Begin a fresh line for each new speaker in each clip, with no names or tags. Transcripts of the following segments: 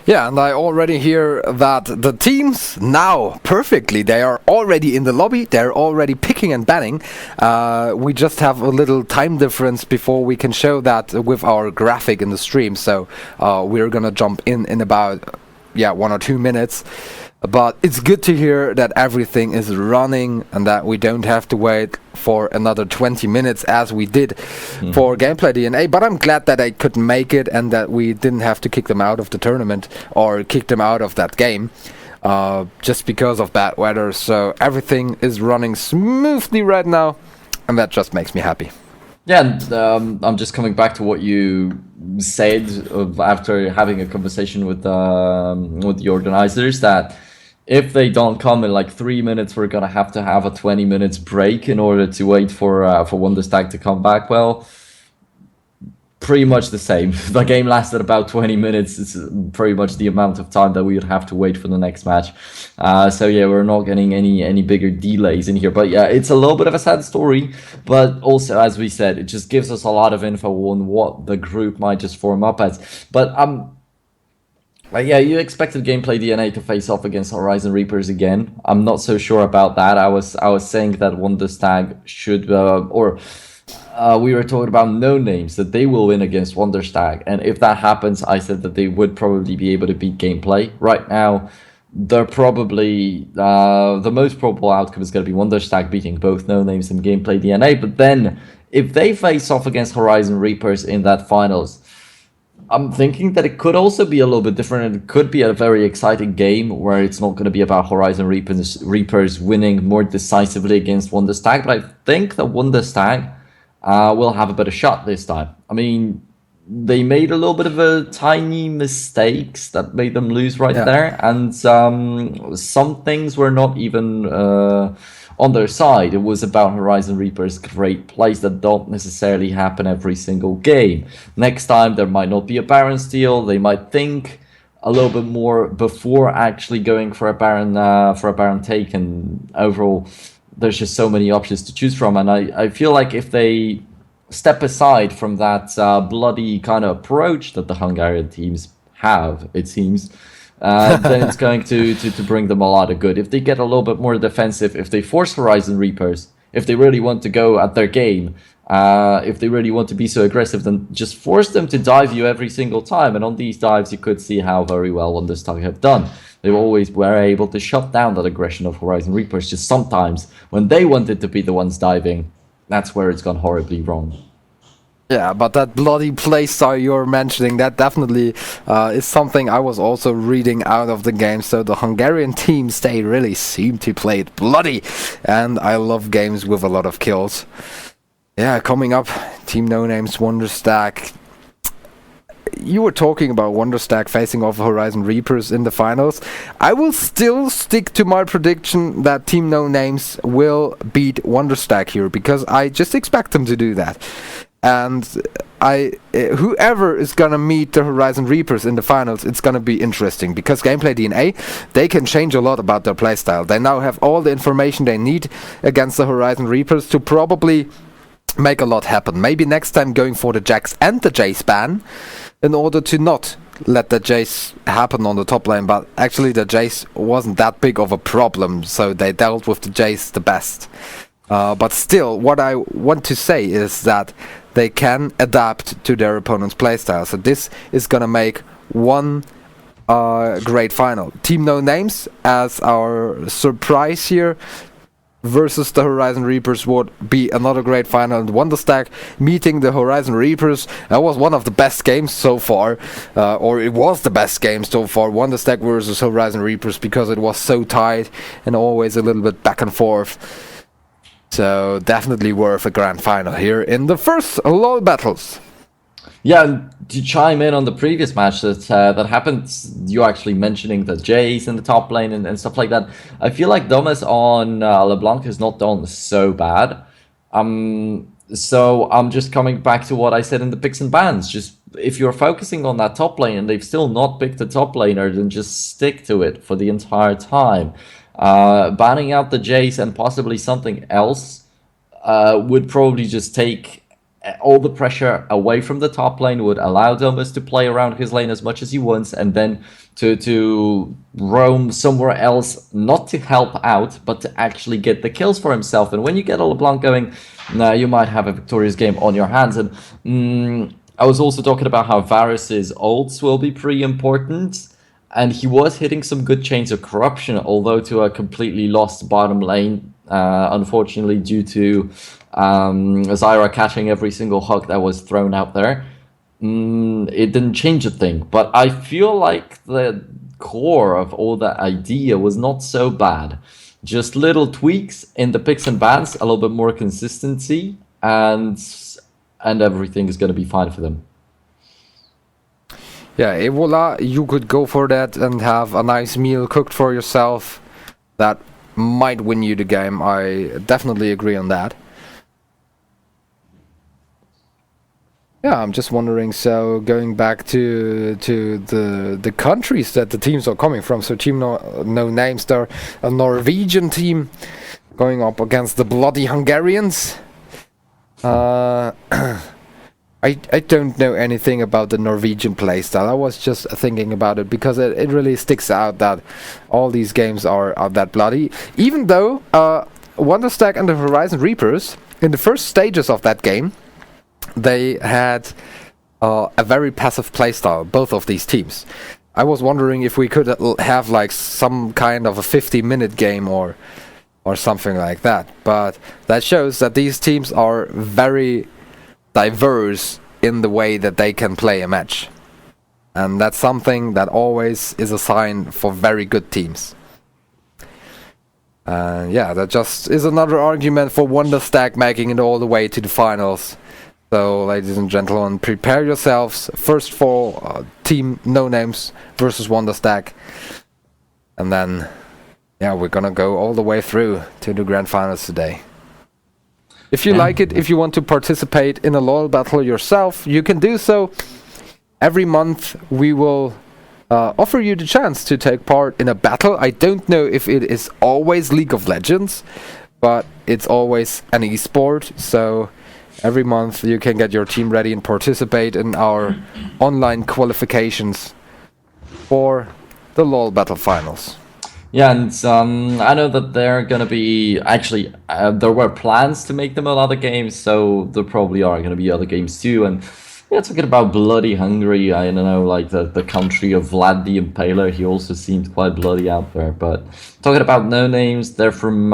Yeah, and I already hear that the teams now perfectly. They are already in the lobby. They're already picking and banning. We just have a little time difference before we can show that with our graphic in the stream. So we're gonna jump in about 1 or 2 minutes. But it's good to hear that everything is running and that we don't have to wait for another 20 minutes as we did for Gameplay DNA. But I'm glad that I could make it and that we didn't have to kick them out of the tournament or kick them out of that game just because of bad weather. So everything is running smoothly right now, and that just makes me happy.
Yeah, and I'm just coming back to what you said after having a conversation with the organizers, that if they don't come in like 3 minutes, we're gonna have to have a 20 minutes break in order to wait for Wonderstag to come back. Well, pretty much the same. The game lasted about 20 minutes. It's pretty much the amount of time that we would have to wait for the next match. So yeah, we're not getting any bigger delays in here. But yeah, it's a little bit of a sad story. But also, as we said, it just gives us a lot of info on what the group might just form up as. But yeah, you expected Gameplay DNA to face off against Horizon Reapers again. I'm not so sure about that. I was saying that Wonderstag should we were talking about NoNames, that they will win against Wonderstag, and if that happens, I said that they would probably be able to beat Gameplay. Right now, they're probably the most probable outcome is going to be Wonderstag beating both NoNames and Gameplay DNA. But then, if they face off against Horizon Reapers in that finals, I'm thinking that it could also be a little bit different, and it could be a very exciting game where it's not going to be about Horizon Reapers winning more decisively against Wonderstag. But I think that Wonderstag will have a better shot this time. I mean, they made a little bit of a tiny mistakes that made them lose there, and some things were not even on their side. It was about Horizon Reaper's great plays that don't necessarily happen every single game. Next time there might not be a Baron steal. They might think a little bit more before actually going for a Baron take, and overall there's just so many options to choose from. And I feel like if they step aside from that bloody kind of approach that the Hungarian teams have, it seems, then it's going to bring them a lot of good. If they get a little bit more defensive, if they force Horizon Reapers, if they really want to go at their game, if they really want to be so aggressive, then just force them to dive you every single time. And on these dives, you could see how very well Wonderstag have done. They always were able to shut down that aggression of Horizon Reapers. Just sometimes, when they wanted to be the ones diving, that's where it's gone horribly wrong.
Yeah, but that bloody playstyle you're mentioning, that definitely is something I was also reading out of the game. So the Hungarian teams, they really seem to play it bloody. And I love games with a lot of kills. Yeah, coming up, Team NoNames, Wonderstag. You were talking about Wonderstag facing off Horizon Reapers in the finals. I will still stick to my prediction that Team NoNames will beat Wonderstag here, because I just expect them to do that. And whoever is gonna meet the Horizon Reapers in the finals, it's gonna be interesting, because Gameplay DNA, they can change a lot about their playstyle. They now have all the information they need against the Horizon Reapers to probably make a lot happen. Maybe next time going for the Jax and the Jace ban, in order to not let the Jace happen on the top lane. But actually the Jace wasn't that big of a problem, so they dealt with the Jace the best. But still, what I want to say is that they can adapt to their opponent's playstyle. So this is gonna make one great final. Team NoNames as our surprise here versus the Horizon Reapers would be another great final. And Wonderstag meeting the Horizon Reapers, that was one of the best games so far, or it was the best game so far, Wonderstag versus Horizon Reapers, because it was so tight and always a little bit back and forth. So definitely worth a grand final here in the first LoL battles.
Yeah, to chime in on the previous match that happened, you actually mentioning the Jace in the top lane and stuff like that. I feel like Domus on LeBlanc has not done so bad. So I'm just coming back to what I said in the picks and bans. Just if you're focusing on that top lane and they've still not picked a top laner, then just stick to it for the entire time. Banning out the Jace and possibly something else would probably just take all the pressure away from the top lane, would allow Domus to play around his lane as much as he wants, and then to roam somewhere else, not to help out, but to actually get the kills for himself. And when you get a LeBlanc going, you might have a victorious game on your hands. And I was also talking about how Varus's ults will be pretty important. And he was hitting some good chains of corruption, although to a completely lost bottom lane, unfortunately, due to Zyra catching every single hook that was thrown out there. It didn't change a thing. But I feel like the core of all that idea was not so bad. Just little tweaks in the picks and bans, a little bit more consistency, and everything is going to be fine for them.
Yeah, voila, you could go for that and have a nice meal cooked for yourself. That might win you the game. I definitely agree on that. Yeah, I'm just wondering, so going back to the countries that the teams are coming from. So Team NoNames, they're a Norwegian team going up against the bloody Hungarians. I don't know anything about the Norwegian playstyle. I was just thinking about it because it really sticks out that all these games are that bloody. Even though Wonderstack and the Horizon Reapers, in the first stages of that game, they had a very passive playstyle, both of these teams. I was wondering if we could have like some kind of a 50-minute game or something like that. But that shows that these teams are very diverse in the way that they can play a match, and that's something that always is a sign for very good teams. Yeah, that just is another argument for Wonderstack making it all the way to the finals. So, ladies and gentlemen, prepare yourselves first for Team NoNames versus Wonderstack, and then yeah, we're gonna go all the way through to the grand finals today. If you like it, if you want to participate in a LoL battle yourself, you can do so. Every month we will offer you the chance to take part in a battle. I don't know if it is always League of Legends, but it's always an esport. So every month you can get your team ready and participate in our online qualifications for the LoL Battle Finals.
Yeah, and I know that they're gonna be actually there were plans to make them a lot of games, so there probably are gonna be other games too. And yeah, talking about bloody Hungary, I don't know, like the country of Vlad the Impaler, he also seemed quite bloody out there. But talking about NoNames, they're from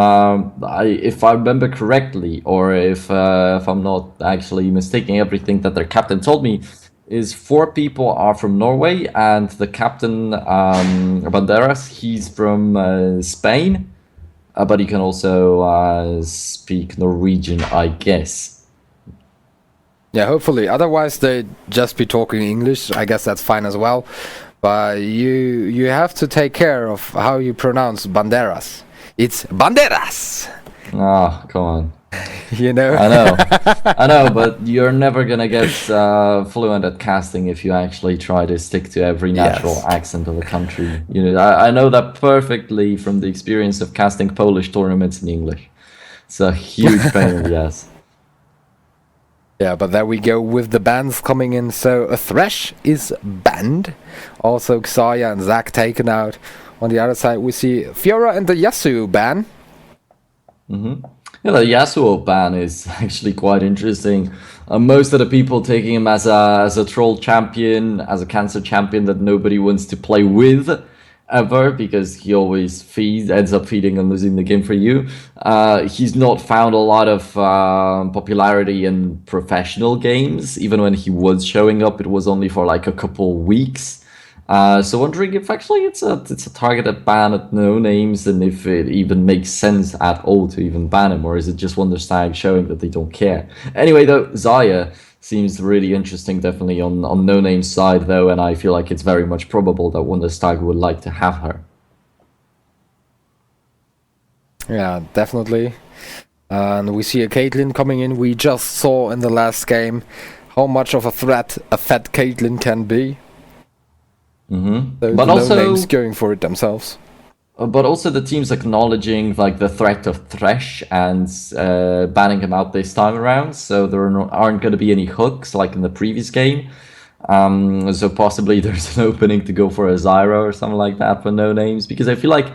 if I remember correctly, or if I'm not actually mistaking everything that their captain told me, is 4 people are from Norway, and the captain, Banderas, he's from Spain, but he can also speak Norwegian, I guess.
Yeah, hopefully. Otherwise, they'd just be talking English. I guess that's fine as well. But you have to take care of how you pronounce Banderas. It's Banderas!
Ah, come on.
You know?
I know, but you're never gonna get fluent at casting if you actually try to stick to every natural accent of a country. You know, I know that perfectly from the experience of casting Polish tournaments in English. It's a huge pain in the ass.
Yeah, but there we go with the bans coming in. So a Thresh is banned. Also Xayah and Zac taken out. On the other side we see Fiora and the Yasuo ban.
Yeah, the Yasuo ban is actually quite interesting. Most of the people taking him as a troll champion, as a cancer champion that nobody wants to play with ever, because he always ends up feeding and losing the game for you. He's not found a lot of popularity in professional games. Even when he was showing up, it was only for like a couple weeks. So wondering if actually it's a targeted ban at NoNames, and if it even makes sense at all to even ban him, or is it just Wonderstag showing that they don't care? Anyway, though, Xayah seems really interesting, definitely on NoName's side, though, and I feel like it's very much probable that Wonderstag would like to have her.
Yeah, definitely. And we see a Caitlyn coming in. We just saw in the last game how much of a threat a fat Caitlyn can be. So
But also
NoNames going for it themselves.
But also the teams acknowledging like the threat of Thresh and banning him out this time around, so aren't going to be any hooks like in the previous game. So possibly there's an opening to go for a Zyra or something like that for NoNames, because I feel like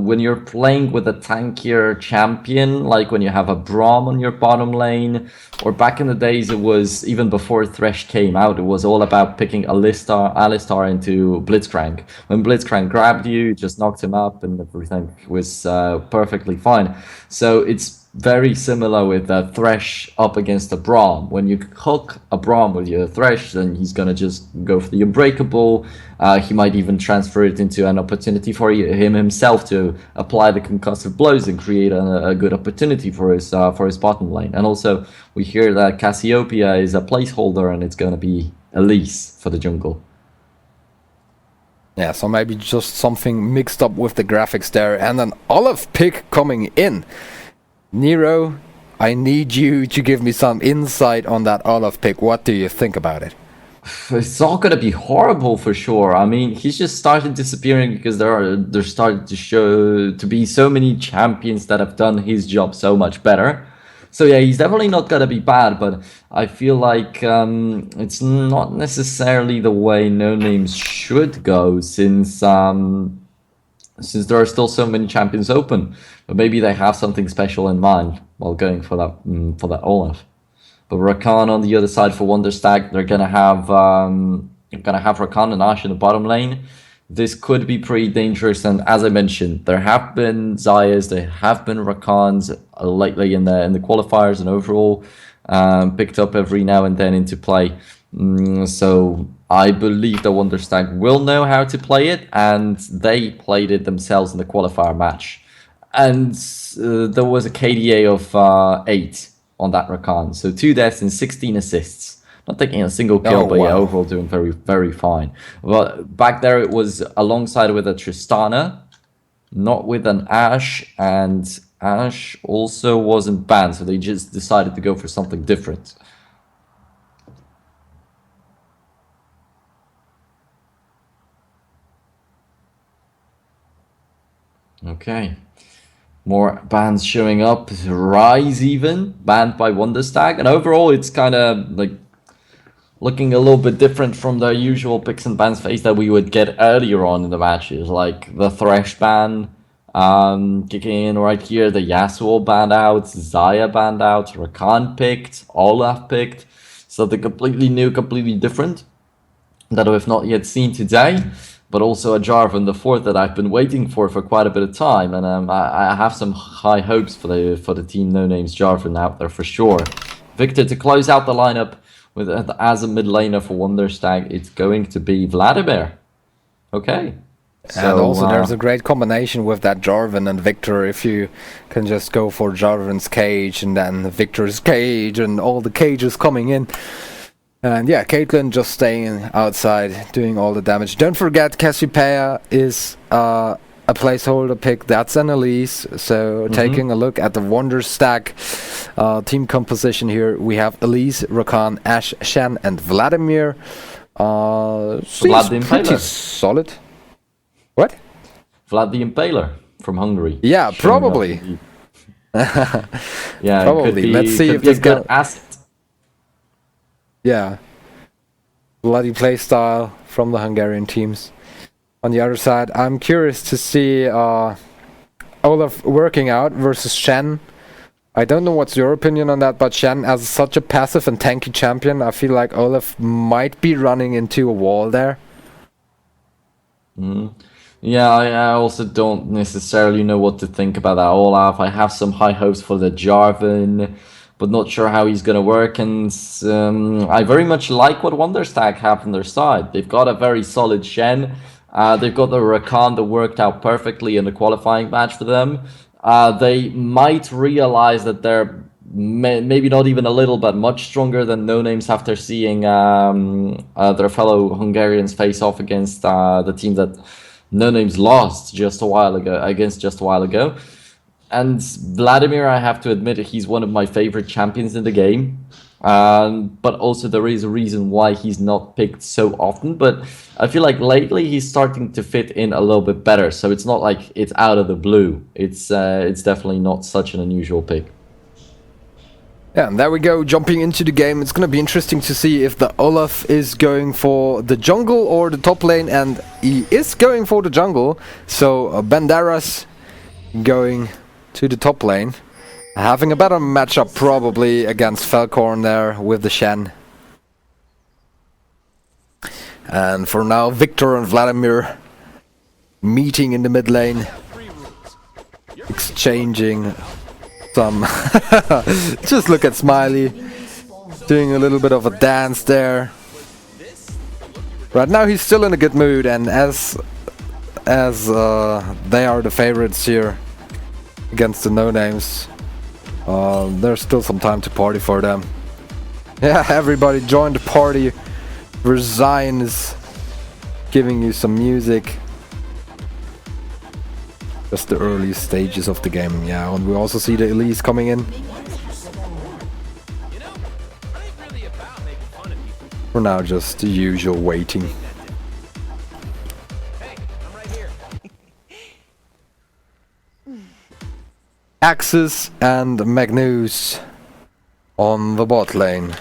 when you're playing with a tankier champion, like when you have a Braum on your bottom lane, or back in the days it was, even before Thresh came out, it was all about picking Alistar into Blitzcrank. When Blitzcrank grabbed you, just knocked him up and everything was perfectly fine. So it's very similar with Thresh up against a Braum. When you hook a Braum with your Thresh, then he's gonna just go for the Unbreakable. He might even transfer it into an opportunity for him himself to apply the concussive blows and create a good opportunity for his bottom lane. And also, we hear that Cassiopeia is a placeholder, and it's gonna be Elise for the jungle.
Yeah, so maybe just something mixed up with the graphics there, and an Olaf pick coming in. Nero, I need you to give me some insight on that Olaf pick. What do you think about it?
It's not gonna be horrible for sure. I mean, he's just started disappearing because there's started to show to be so many champions that have done his job so much better. So yeah, he's definitely not gonna be bad, but I feel like it's not necessarily the way NoNames should go, since there are still so many champions open. But maybe they have something special in mind while going for that Olaf. But Rakan on the other side for Wonderstag, they're gonna have Rakan and Ashe in the bottom lane. This could be pretty dangerous, and as I mentioned, there have been Zayas, there have been Rakans lately in the qualifiers and overall, picked up every now and then into play. So I believe the Wonderstag will know how to play it, and they played it themselves in the qualifier match. And there was a KDA of 8 on that Rakan. So 2 deaths and 16 assists. Not taking a single kill, but yeah, overall doing very, very fine. But back there it was alongside with a Tristana, not with an Ashe, and Ashe also wasn't banned, so they just decided to go for something different. Okay. More bans showing up. Rise even, banned by Wonderstag. And overall, it's kind of like looking a little bit different from the usual picks and bans phase that we would get earlier on in the matches. Like the Thresh ban kicking in right here. The Yasuo banned out. Xayah banned out. Rakan picked. Olaf picked. Something completely new, completely different that we've not yet seen today. But also a Jarvan, the fourth, that I've been waiting for quite a bit of time, and I have some high hopes for the team NoNames Jarvan out there for sure. Victor, to close out the lineup with as a mid laner for Wonderstag, it's going to be Vladimir. Okay.
And also there's a great combination with that Jarvan and Victor, if you can just go for Jarvan's cage and then Victor's cage and all the cages coming in. And yeah, Caitlyn just staying outside, doing all the damage. Don't forget, Cassiopeia is a placeholder pick. That's an Elise. So taking a look at the Wonderstag team composition here, we have Elise, Rakan, Ashe, Shen, and Vladimir. Seems pretty solid. What?
Vlad the Impaler from Hungary.
Yeah, probably.
Yeah,
probably. Let's see if this
good asset.
Yeah, bloody playstyle from the Hungarian teams. On the other side, I'm curious to see Olaf working out versus Shen. I don't know what's your opinion on that, but Shen, as such a passive and tanky champion, I feel like Olaf might be running into a wall there.
Yeah, I also don't necessarily know what to think about that Olaf. I have some high hopes for the Jarvan, but not sure how he's going to work. And I very much like what Wonderstag have on their side. They've got a very solid Shen. They've got the Rakan that worked out perfectly in the qualifying match for them. They might realize that they're maybe not even a little, but much stronger than NoNames after seeing their fellow Hungarians face off against the team that NoNames lost just a while ago. And Vladimir, I have to admit, he's one of my favorite champions in the game. But also there is a reason why he's not picked so often. But I feel like lately he's starting to fit in a little bit better. So it's not like it's out of the blue. It's definitely not such an unusual pick.
Yeah, and there we go, jumping into the game. It's gonna be interesting to see if the Olaf is going for the jungle or the top lane, and he is going for the jungle. So Banderas going to the top lane, having a better matchup probably against Falcorn there with the Shen. And for now, Victor and Vladimir meeting in the mid lane, exchanging some. Just look at Smiley doing a little bit of a dance there. Right now he's still in a good mood, and as they are the favorites here against the NoNames, there's still some time to party for them. Yeah, everybody join the party. Resign is giving you some music. Just the early stages of the game, yeah, and we also see the Elise coming in. For now, just the usual waiting. Axis and Magnus on the bot lane.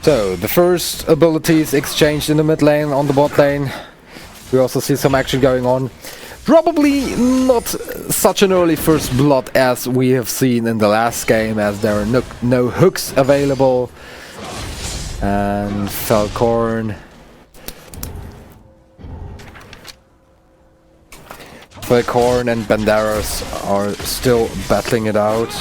So, the first abilities exchanged in the mid lane, on the bot lane. We also see some action going on. Probably not such an early first blood as we have seen in the last game, as there are no hooks available. And Falcorn and Banderas are still battling it out.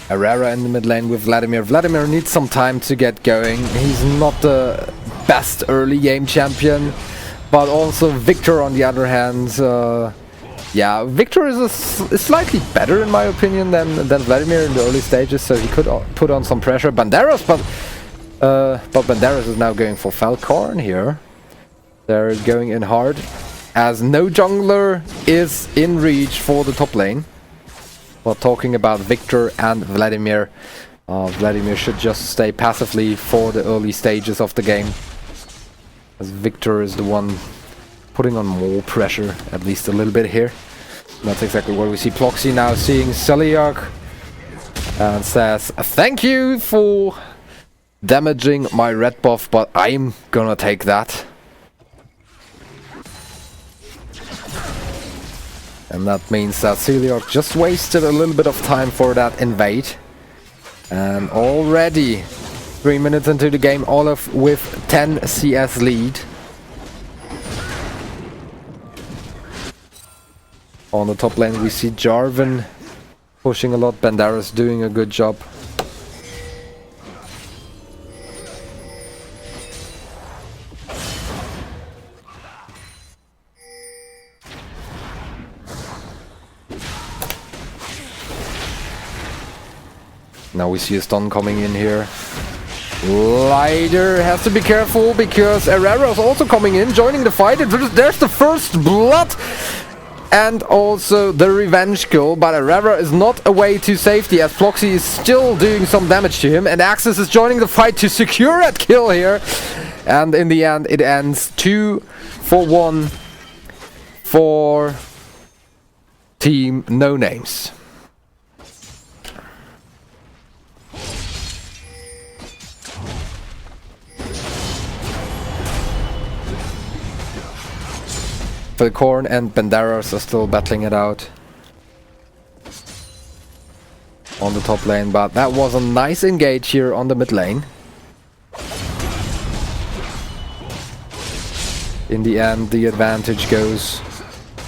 Herrera in the mid lane with Vladimir. Vladimir needs some time to get going. He's not the best early game champion, but also Victor on the other hand. Yeah, Victor is slightly better in my opinion than Vladimir in the early stages, so he could put on some pressure. Banderas, but Banderas is now going for Falcorn here. They're going in hard, as no jungler is in reach for the top lane. While talking about Victor and Vladimir, Vladimir should just stay passively for the early stages of the game, as Victor is the one putting on more pressure, at least a little bit here. And that's exactly what we see. Ploxy now seeing Celiac and says, "Thank you for damaging my red buff, but I'm gonna take that." And that means that Celiac just wasted a little bit of time for that invade. And already 3 minutes into the game, Olaf with 10 CS lead. On the top lane we see Jarvan pushing a lot, Banderas doing a good job. Now we see a stun coming in here. Lider has to be careful because Herrera is also coming in, joining the fight. There's the first blood and also the revenge kill, but Herrera is not away to safety as Ploxy is still doing some damage to him, and Axis is joining the fight to secure that kill here. And in the end it ends 2-1 for Team NoNames. Falcorn and Banderas are still battling it out on the top lane, but that was a nice engage here on the mid lane. In the end, the advantage goes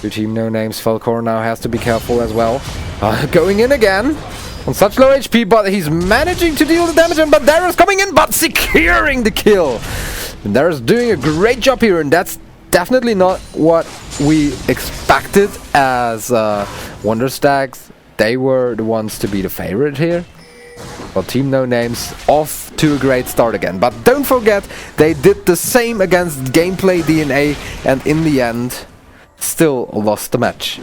to Team NoNames. Falcorn now has to be careful as well. Going in again on such low HP, but he's managing to deal the damage, and Banderas coming in, but securing the kill. Banderas doing a great job here, and that's definitely not what we expected as Wonder Stags. They were the ones to be the favorite here. But Team NoNames off to a great start again. But don't forget, they did the same against Gameplay DNA and in the end still lost the match.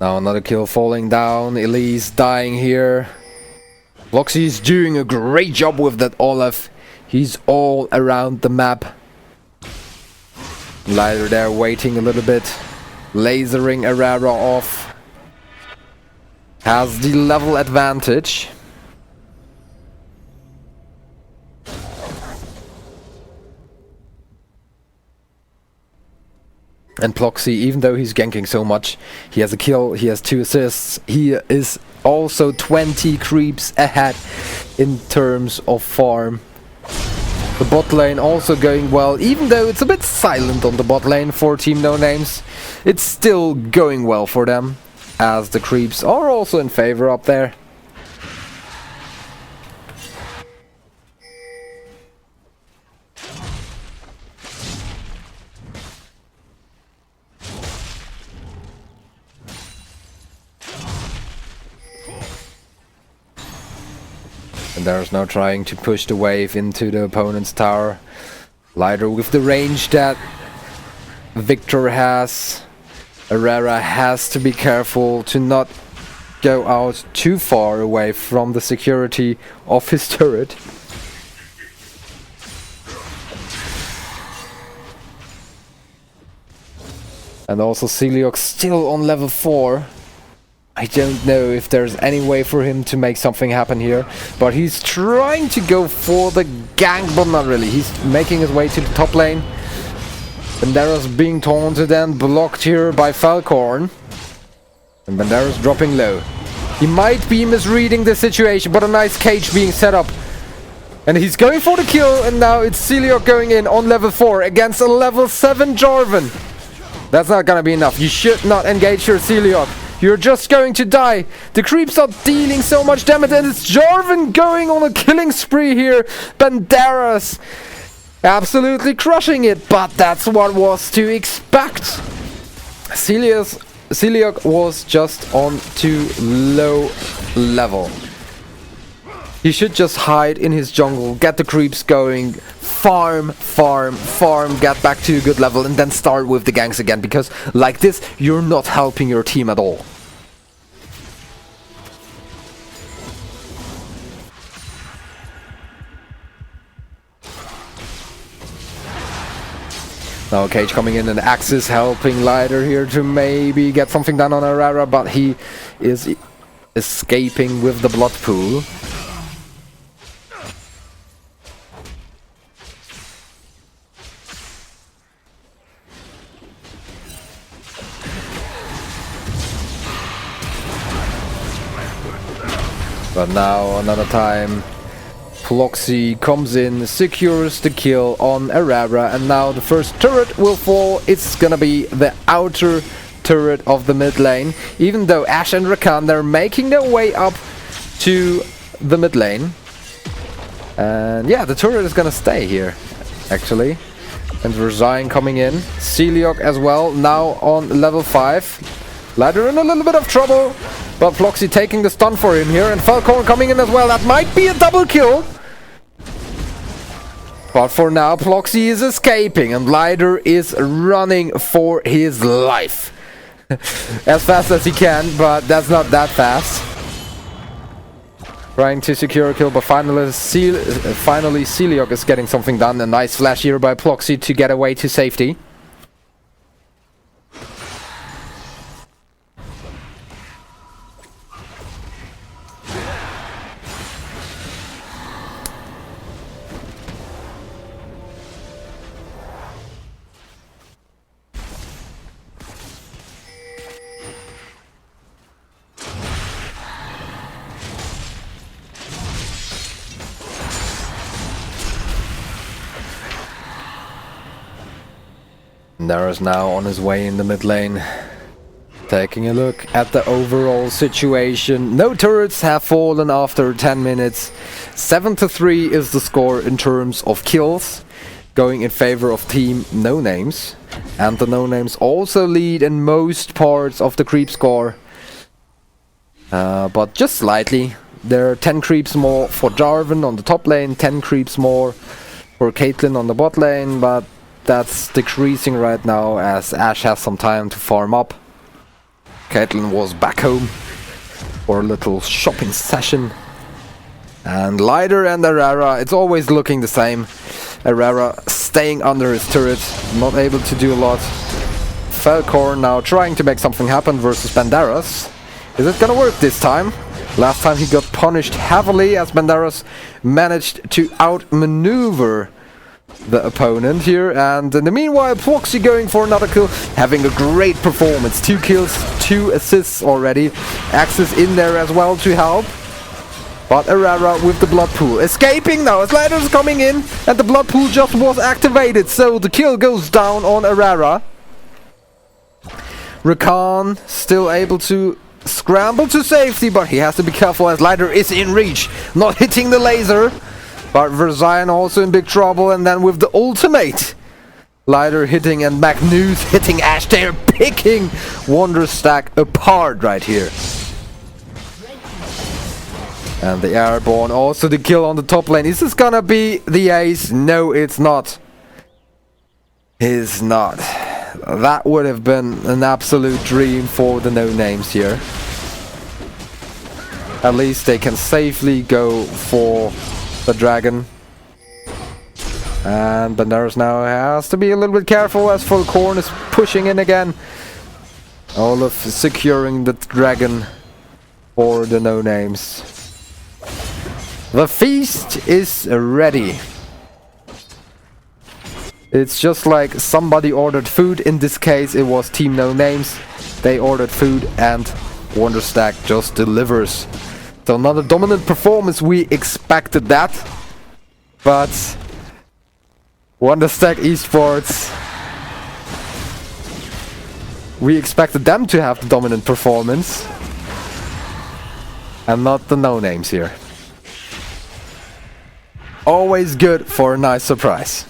Now another kill falling down, Elise dying here. Floxy is doing a great job with that Olaf. He's all around the map. Lighter there waiting a little bit. Lasering Arara off. Has the level advantage. And Ploxy, even though he's ganking so much, he has a kill, he has 2 assists. He is also 20 creeps ahead in terms of farm. The bot lane also going well, even though it's a bit silent on the bot lane for Team NoNames. It's still going well for them, as the creeps are also in favor up there. And there's now trying to push the wave into the opponent's tower. Lighter with the range that Victor has. Arara has to be careful to not go out too far away from the security of his turret. And also Celiok still on level 4. I don't know if there's any way for him to make something happen here, but he's trying to go for the gank, but not really. He's making his way to the top lane. Banderas being taunted and blocked here by Falcorn. And Banderas dropping low. He might be misreading the situation, but a nice cage being set up. And he's going for the kill, and now it's Celiok going in on level 4 against a level 7 Jarvan. That's not gonna be enough. You should not engage your Celiok. You're just going to die. The creeps are dealing so much damage, and it's Jarvan going on a killing spree here. Banderas absolutely crushing it, but that's what was to expect. Celiok was just on too low level. He should just hide in his jungle, get the creeps going, farm, get back to a good level, and then start with the ganks again, because like this, you're not helping your team at all. Now Cage coming in and Axis helping Lighter here to maybe get something done on Arara, but he is escaping with the blood pool. But now another time Floxy comes in, secures the kill on Arara, and now the first turret will fall. It's gonna be the outer turret of the mid lane, even though Ashe and Rakan, they're making their way up to the mid lane. And yeah, the turret is gonna stay here, actually. And Resign coming in, Celiok as well, now on level 5. Ladder in a little bit of trouble, but Floxy taking the stun for him here, and Falcon coming in as well. That might be a double kill. But for now, Floxy is escaping, and Lider is running for his life. As fast as he can, but that's not that fast. Trying to secure a kill, but finally Celiok is getting something done. A nice flash here by Floxy to get away to safety. Nara's now on his way in the mid lane. Taking a look at the overall situation, no turrets have fallen after 10 minutes. 7-3 is the score in terms of kills, going in favor of team NoNames. And the NoNames also lead in most parts of the creep score, but just slightly. There are 10 creeps more for Jarvan on the top lane, 10 creeps more for Caitlyn on the bot lane, but that's decreasing right now as Ashe has some time to farm up. Caitlyn was back home for a little shopping session. And Lider and Arara, it's always looking the same. Arara staying under his turret, not able to do a lot. Falcorn now trying to make something happen versus Banderas. Is it gonna work this time? Last time he got punished heavily as Banderas managed to outmaneuver the opponent here, and in the meanwhile Proxy going for another kill, having a great performance. 2 kills, 2 assists already. Axis in there as well to help. But Arara with the blood pool escaping now as Lider's coming in, and the blood pool just was activated, so the kill goes down on Arara. Rakan still able to scramble to safety, but he has to be careful as Lider is in reach, not hitting the laser. But Verzion also in big trouble, and then with the ultimate, Lider hitting and Magnus hitting Ashe. They're picking WonderStack apart right here. And the airborne, also the kill on the top lane. Is this gonna be the ace? No, it's not. It's not. That would have been an absolute dream for the NoNames here. At least they can safely go for the dragon. And Banderas now has to be a little bit careful as Falcorn is pushing in again. Olaf securing the dragon for the NoNames. The feast is ready. It's just like somebody ordered food. In this case it was Team NoNames. They ordered food and WonderStack just delivers. So not a dominant performance, we expected that. But WonderStack eSports, we expected them to have the dominant performance. And not the NoNames here. Always good for a nice surprise.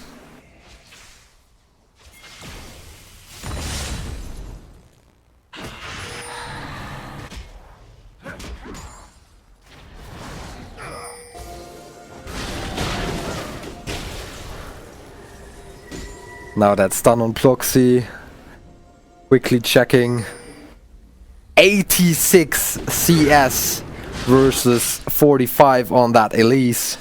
Now that stun on Proxy. Quickly checking. 86 CS versus 45 on that Elise.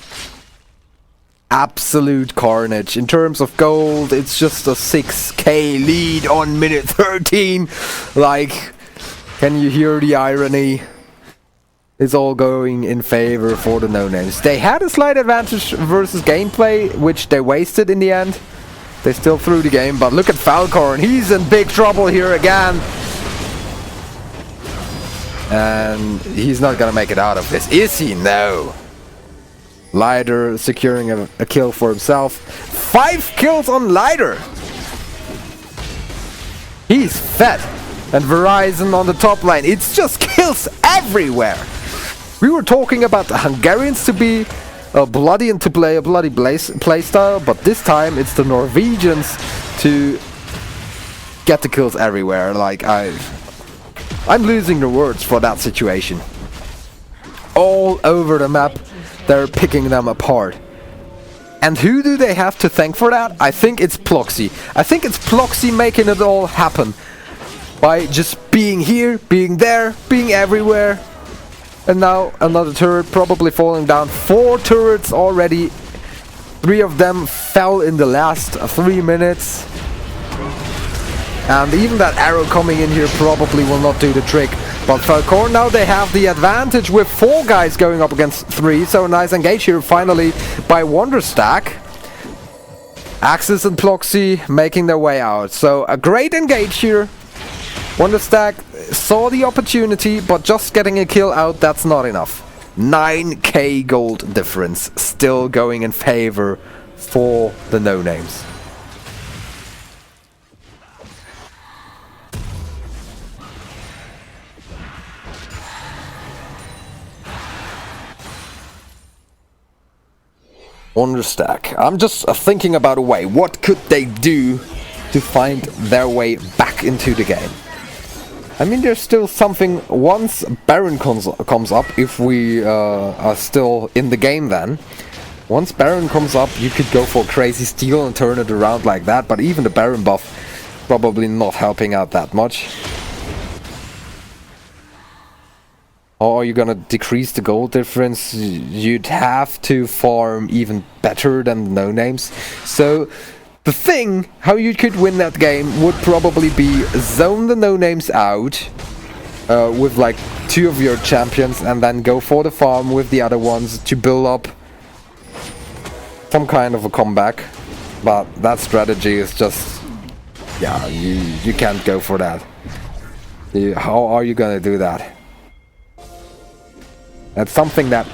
Absolute carnage. In terms of gold, it's just a 6k lead on minute 13. Like, can you hear the irony? It's all going in favor for the NoNames. They had a slight advantage versus gameplay, which they wasted in the end. They still threw the game, but look at Falcorn. He's in big trouble here again. And he's not gonna make it out of this, is he? No. Lider securing a kill for himself. 5 kills on Lider. He's fed. And Verizon on the top line. It's just kills everywhere. We were talking about the Hungarians to be bloody and to play a bloody playstyle, but this time it's the Norwegians to get the kills everywhere. Like, I'm losing the words for that situation. All over the map, they're picking them apart. And who do they have to thank for that? I think it's Ploxy. I think it's Ploxy making it all happen. By just being here, being there, being everywhere. And now another turret probably falling down. 4 turrets already. 3 of them fell in the last 3 minutes. And even that arrow coming in here probably will not do the trick. But Falcorn, now they have the advantage with 4 guys going up against 3. So a nice engage here finally by WonderStack. Axis and Ploxy making their way out. So a great engage here. WonderStack saw the opportunity, but just getting a kill out, that's not enough. 9k gold difference still going in favor for the NoNames. Wonderstack. I'm just thinking about a way. What could they do to find their way back into the game? I mean, there's still something. Once Baron comes up, if we are still in the game then. Once Baron comes up, you could go for Crazy Steal and turn it around like that, but even the Baron buff probably not helping out that much. How are you gonna decrease the gold difference? You'd have to farm even better than the NoNames. So the thing, how you could win that game would probably be zone the NoNames out with like 2 of your champions and then go for the farm with the other ones to build up some kind of a comeback. But that strategy is just, yeah, you can't go for that. How are you gonna do that? That's something that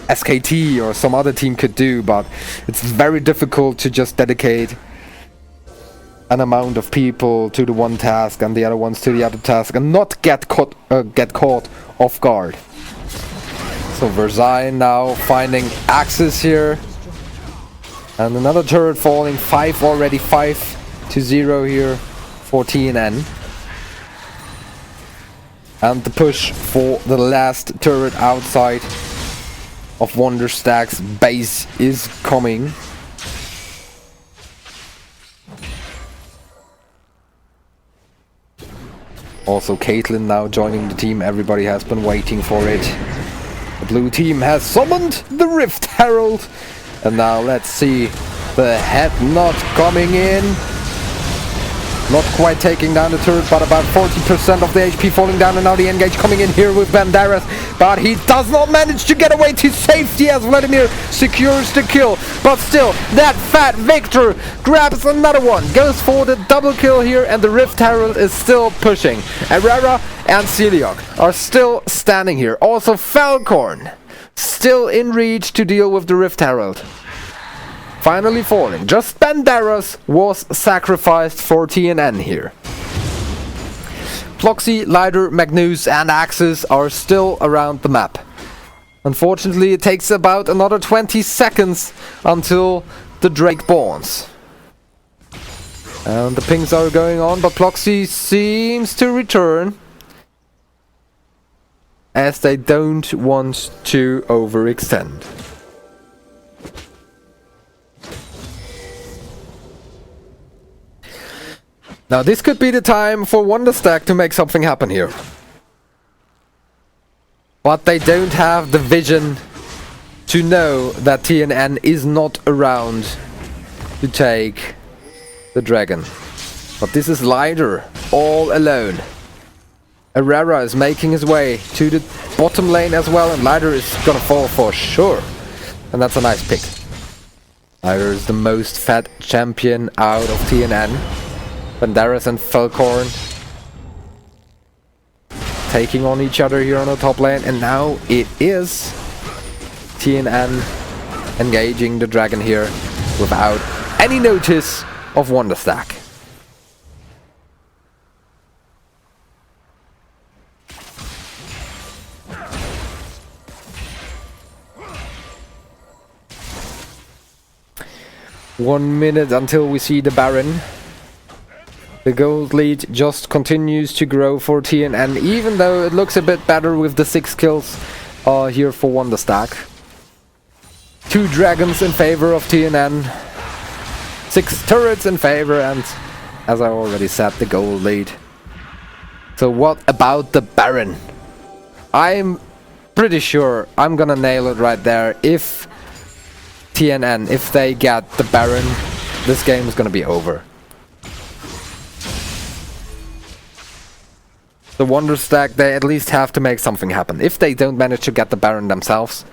SKT or some other team could do, but it's very difficult to just dedicate an amount of people to the one task and the other ones to the other task and not get caught off guard. So Versailles now finding axes here. And another turret falling, 5 already, 5-0 here for TNN. And the push for the last turret outside of Wonderstack's base is coming. Also Caitlyn now joining the team, everybody has been waiting for it. The blue team has summoned the Rift Herald. And now let's see the head nod coming in. Not quite taking down the turret, but about 40% of the HP falling down, and now the engage coming in here with Banderas, but he does not manage to get away to safety as Vladimir secures the kill. But still, that fat Victor grabs another one, goes for the double kill here, and the Rift Herald is still pushing. Herrera and Celiok are still standing here. Also Falcorn still in reach to deal with the Rift Herald. Finally falling. Just Banderas was sacrificed for TNN here. Ploxy, Lider, Magnus and Axis are still around the map. Unfortunately, it takes about another 20 seconds until the Drake spawns. And the pings are going on, but Ploxy seems to return, as they don't want to overextend. Now this could be the time for Wonderstack to make something happen here. But they don't have the vision to know that TNN is not around to take the dragon. But this is Lider all alone. Herrera is making his way to the bottom lane as well, and Lider is gonna fall for sure. And that's a nice pick. Lider is the most fat champion out of TNN. Banderas and Falcorn taking on each other here on the top lane, and now it is TNN engaging the dragon here without any notice of Wonderstack. One minute until we see the Baron. The gold lead just continues to grow for TNN, even though it looks a bit better with the 6 kills here for Wonderstack. 2 dragons in favor of TNN, 6 turrets in favor, and as I already said, the gold lead. So what about the Baron? I'm pretty sure I'm gonna nail it right there. If TNN, if they get the Baron, this game is gonna be over. The Wonderstack, they at least have to make something happen. If they don't manage to get the Baron themselves,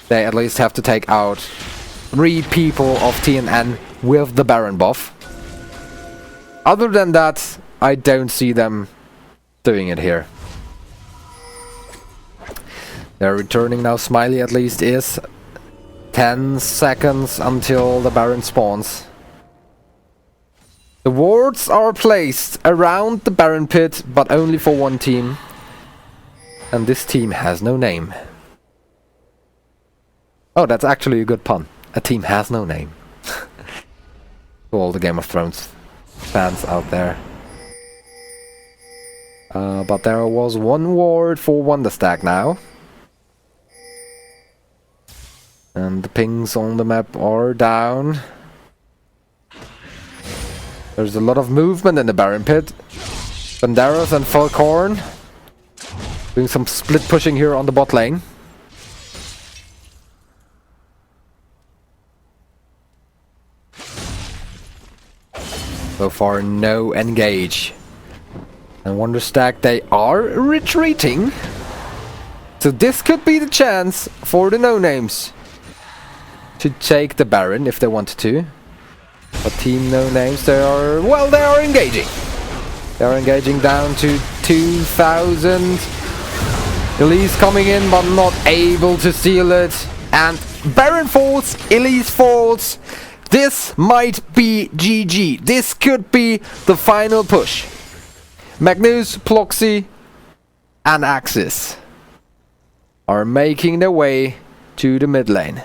they at least have to take out 3 people of TNN with the Baron buff. Other than that, I don't see them doing it here. They're returning now. Smiley at least is 10 seconds until the Baron spawns. The wards are placed around the Baron pit, but only for one team. And this team has no name. Oh, that's actually a good pun. a team has no name. To all the Game of Thrones fans out there. But there was one ward for Wonderstack now. And the pings on the map are down. There's a lot of movement in the Baron pit. Banderas and Falcorn doing some split pushing here on the bot lane. So far, no engage. And Wonderstack, they are retreating. So this could be the chance for the NoNames to take the Baron if they wanted to. But Team NoNames, they are engaging. They are engaging down to 2,000. Elise coming in but not able to steal it. And Baron falls, Elise falls. This might be GG. This could be the final push. Magnus, Ploxy and Axis are making their way to the mid lane.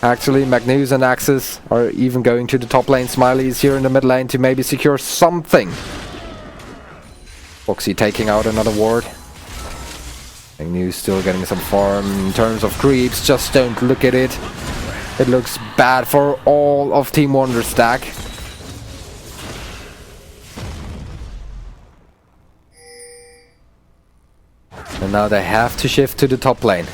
Actually, Magnus and Axis are even going to the top lane. Smiley is here in the mid lane to maybe secure something. Foxy taking out another ward. Magnus still getting some farm in terms of creeps. Just don't look at it. It looks bad for all of Team Wonderstack. And now they have to shift to the top lane.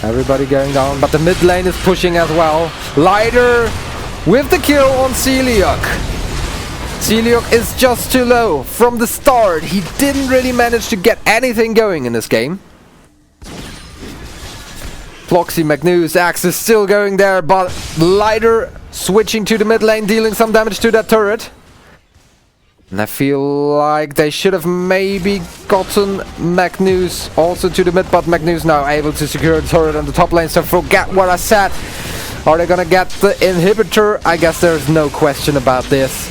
Everybody going down, but the mid lane is pushing as well. Lighter with the kill on Celiac. Celiac is just too low from the start. He didn't really manage to get anything going in this game. Ploxy, Magnus, Axis still going there, but Lighter switching to the mid lane, dealing some damage to that turret. And I feel like they should have maybe gotten Magnus also to the mid, but Magnus now able to secure the turret on the top lane, so forget what I said. Are they gonna get the inhibitor? I guess there's no question about this.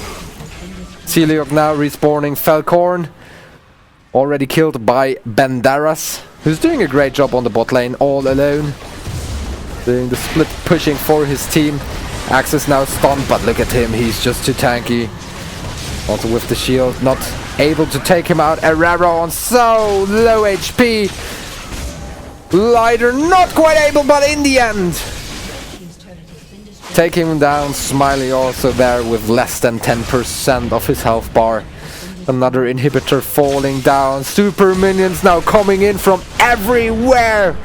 Celiac now respawning. Falcorn already killed by Banderas, who's doing a great job on the bot lane all alone. Doing the split pushing for his team. Axis now stunned, but look at him, he's just too tanky. Also with the shield, not able to take him out. Herrera on so low HP. Lighter not quite able, but in the end taking him down. Smiley also there with less than 10% of his health bar. Another inhibitor falling down. Super minions now coming in from everywhere.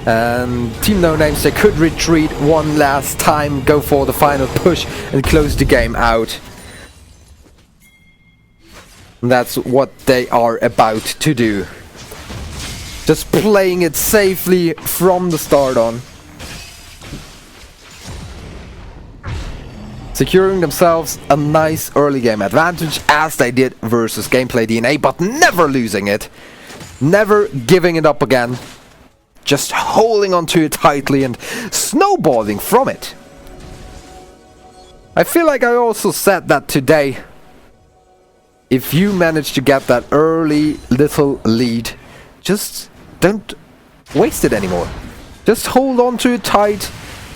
And Team NoNames, they could retreat one last time, go for the final push and close the game out. And that's what they are about to do. Just playing it safely from the start on. Securing themselves a nice early game advantage as they did versus Gameplay DNA, but never losing it. Never giving it up again. Just holding on to it tightly and snowballing from it. I feel like I also said that today. If you manage to get that early little lead, just don't waste it anymore. Just hold on to it tight,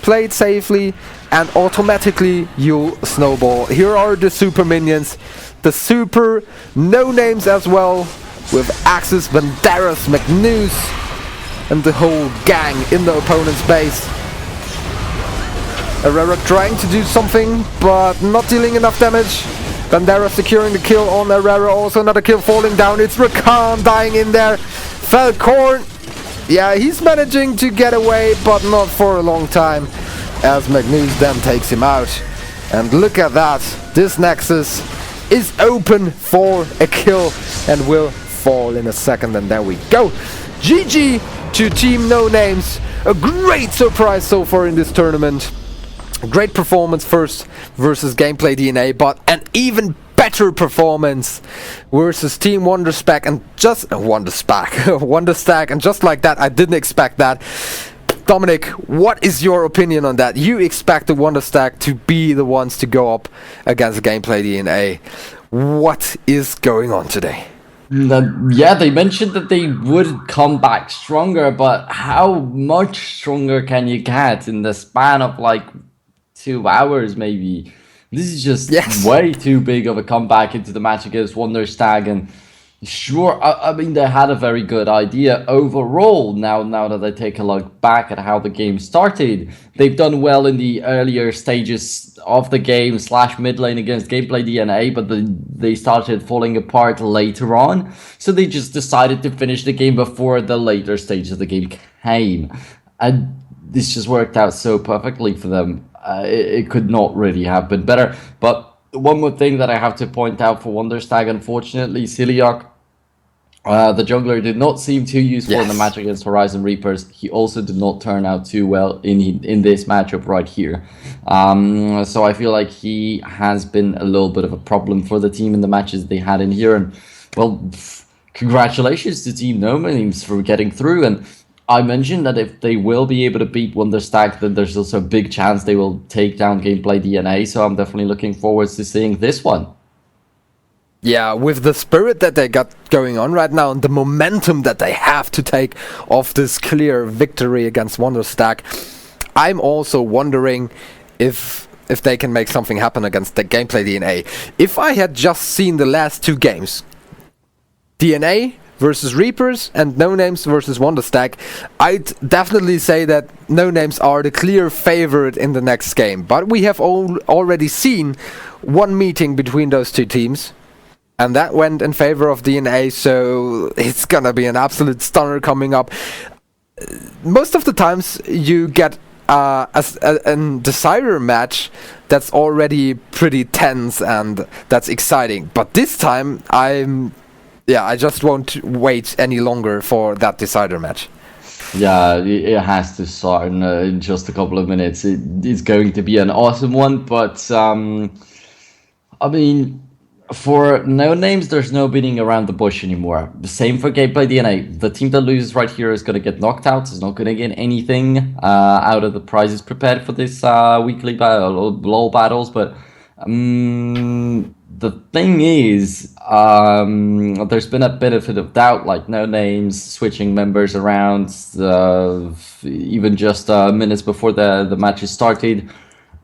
play it safely, and automatically you'll snowball. Here are the super minions. The super NoNames as well, with Axis, Banderas, Magnus, and the whole gang in the opponent's base. Herrera trying to do something, but not dealing enough damage. Bandera securing the kill on Herrera, also another kill falling down. It's Rakan dying in there. Falcorn, yeah, he's managing to get away, but not for a long time, as Magnus then takes him out. And look at that, this Nexus is open for a kill and will fall in a second, and there we go. GG to Team NoNames. A great surprise so far in this tournament. Great performance first versus Gameplay DNA, but an even better performance versus Team Wonderstack, and just Wonderstack, and just like that, I didn't expect that. Dominic, what is your opinion on that? You expect the Wonderstack to be the ones to go up against Gameplay DNA. What is going on today?
Yeah, they mentioned that they would come back stronger, but how much stronger can you get in the span of like 2 hours, maybe? This is just
Yes.
way too big of a comeback into the match against Wonderstag, and sure, I mean they had a very good idea overall. Now that I take a look back at how the game started, they've done well in the earlier stages of the game slash mid lane against gameplay DNA, but they started falling apart later on. So they just decided to finish the game before the later stage of the game came, and this just worked out so perfectly for them. It could not really have been better. But one more thing that I have to point out for Wonderstag, unfortunately, Siliak, the jungler, did not seem too useful in the
Yes.
match against Horizon Reapers. He also did not turn out too well in this matchup right here. So I feel like he has been a little bit of a problem for the team in the matches they had in here. And well, congratulations to Team NoNames for getting through. And I mentioned that if they will be able to beat Wonderstag, then there's also a big chance they will take down Gameplay DNA. So I'm definitely looking forward to seeing this one.
Yeah, with the spirit that they got going on right now and the momentum that they have to take off this clear victory against Wonderstag, I'm also wondering if they can make something happen against the Gameplay DNA. If I had just seen the last two games, DNA versus Reapers and NoNames versus Wonderstag, I'd definitely say that NoNames are the clear favorite in the next game. But we have already seen one meeting between those two teams, and that went in favor of DNA, so it's gonna be an absolute stunner coming up. Most of the times you get a decider match that's already pretty tense and that's exciting, but this time I just won't wait any longer for that decider match.
Yeah, it has to start in just a couple of minutes. It's going to be an awesome one, but I mean, for NoNames, there's no beating around the bush anymore. The same for Gameplay DNA. The team that loses right here is going to get knocked out. Is not going to get anything out of the prizes prepared for this weekly battle, LoL battles. But the thing is, there's been a benefit of doubt, like NoNames switching members around, even just minutes before the matches started.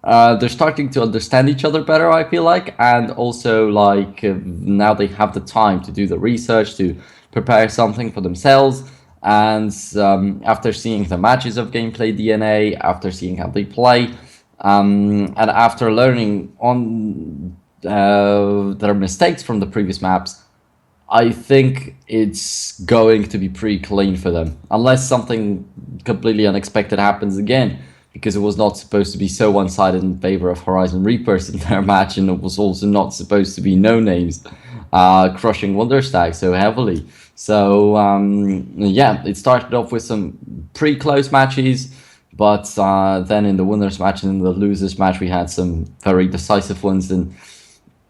They're starting to understand each other better, I feel like, and also like now they have the time to do the research, to prepare something for themselves. And after seeing the matches of Gameplay DNA, after seeing how they play, and after learning on their mistakes from the previous maps, I think it's going to be pretty clean for them, unless something completely unexpected happens again, because it was not supposed to be so one-sided in favor of Horizon Reapers in their match, and it was also not supposed to be NoNames crushing Wonderstag so heavily. So yeah, it started off with some pretty close matches, but then in the winners match and in the losers match we had some very decisive ones, and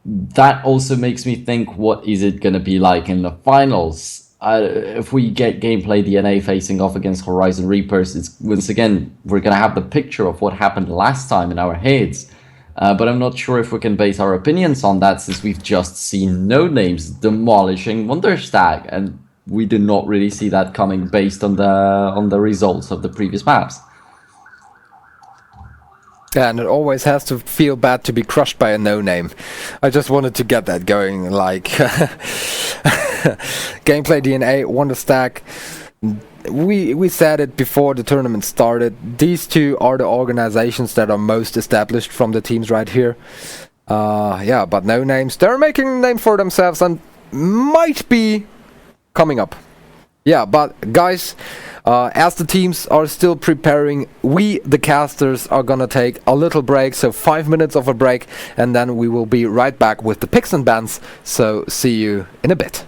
that also makes me think, what is it going to be like in the finals? If we get Gameplay DNA facing off against Horizon Reapers, it's once again, we're going to have the picture of what happened last time in our heads. But I'm not sure if we can base our opinions on that, since we've just seen NoNames demolishing Wonderstag, and we did not really see that coming based on the results of the previous maps.
Yeah, and it always has to feel bad to be crushed by a no-name. I just wanted to get that going, like Gameplay DNA, Wonderstag. We said it before the tournament started. These two are the organizations that are most established from the teams right here. Yeah, but NoNames, they're making a name for themselves and might be coming up. Yeah, but guys, as the teams are still preparing, we, the casters, are gonna take a little break, so 5 minutes of a break, and then we will be right back with the picks and bans, so see you in a bit.